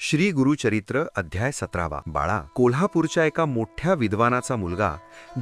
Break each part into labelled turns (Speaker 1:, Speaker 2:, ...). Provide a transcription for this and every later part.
Speaker 1: श्री गुरुचरित्र अध्याय 17 बाळा, कोल्हापूरच्या एका मोठ्या विद्वानाचा मुलगा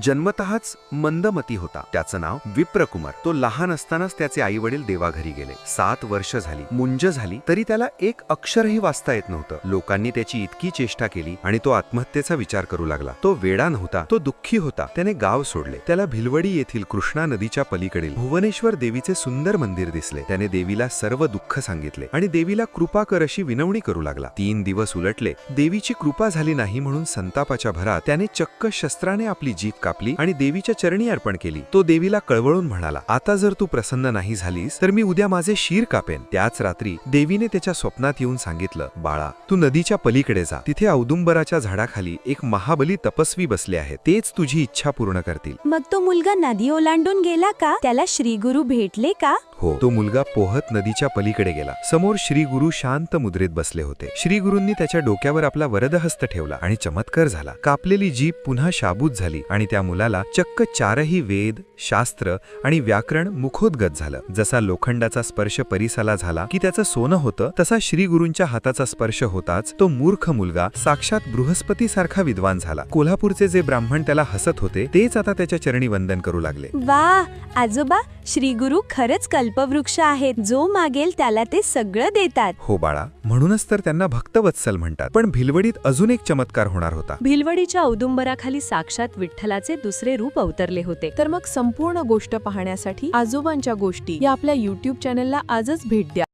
Speaker 1: जन्मतःच मंदमती होता. त्याचं नाव विप्रकुमार. तो लहान असतानाच त्याचे आई वडील देवाघरी गेले. 7 वर्ष झाली, मुंज झाली, तरी त्याला एक अक्षरही वाचता येत नव्हतं. लोकांनी त्याची इतकी चेष्टा केली आणि तो आत्महत्येचा विचार करू लागला. तो वेडा नव्हता, तो दुःखी होता. त्याने गाव सोडले. त्याला भिलवडी येथील कृष्णा नदीच्या पलीकडील भुवनेश्वर देवीचे सुंदर मंदिर दिसले. त्याने देवीला सर्व दुःख सांगितले आणि देवीला कृपा कर अशी विनवणी करू लागला. 3 दिवस उलटले. देवीची कृपा झाली नाही म्हणून संतापाच्या भरात त्याने चक्क शस्त्राने आपली जीभ कापली आणि देवीच्या चरणी अर्पण केली. तो देवीला कळवळून म्हणाला, आता जर तू प्रसन्न नाही झालीस तर मी उद्या माझे शीर कापेन. त्याच रात्री देवीने त्याच्या स्वप्नात येऊन सांगितलं, बाळा, तू नदीच्या पलीकडे जा. तिथे औदुंबराच्या झाडाखाली एक महाबली तपस्वी बसले आहेत. तेच तुझी इच्छा पूर्ण करतील.
Speaker 2: मग तो मुलगा नदी ओलांडून गेला का? त्याला श्रीगुरु भेटले का?
Speaker 1: हो, तो मुलगा पोहत नदीच्या पलीकडे गेला. समोर श्रीगुरु शांत मुद्रेत बसले होते. श्रीगुरूंनी त्याच्या डोक्यावर आपला वरदहस्त ठेवला आणि चमत्कार झाला. कापलेली जीभ पुन्हा शाबूत झाली आणि त्या मुलाला चक्क 4ही वेद, शास्त्र आणि व्याकरण मुखोद्गत झालं. जसा लोखंडाचा स्पर्श परिसाला झाला की त्याचं सोनं होतं, तसा श्रीगुरूंच्या हाताचा स्पर्श होताच तो मूर्ख मुलगा साक्षात बृहस्पती सारखा विद्वान झाला. कोल्हापूरचे जे ब्राह्मण त्याला हसत होते तेच आता त्याच्या चरणी वंदन करू लागले.
Speaker 2: वा आजोबा, श्रीगुरु खरंच कल्पवृक्ष आहेत. जो मागेल त्याला ते सगळं देतात.
Speaker 1: हो बाळा, म्हणूनच तर त्यांना भक्तवत्सल म्हणतात. पण भिलवडीत अजून एक चमत्कार होणार होता.
Speaker 3: भिलवडीच्या औदुंबराखाली साक्षात विठ्ठलाचे दुसरे रूप अवतरले होते. तर मग संपूर्ण गोष्ट पाहण्यासाठी आजोबांच्या गोष्टी या आपल्या YouTube चॅनलला आजच भेट द्या.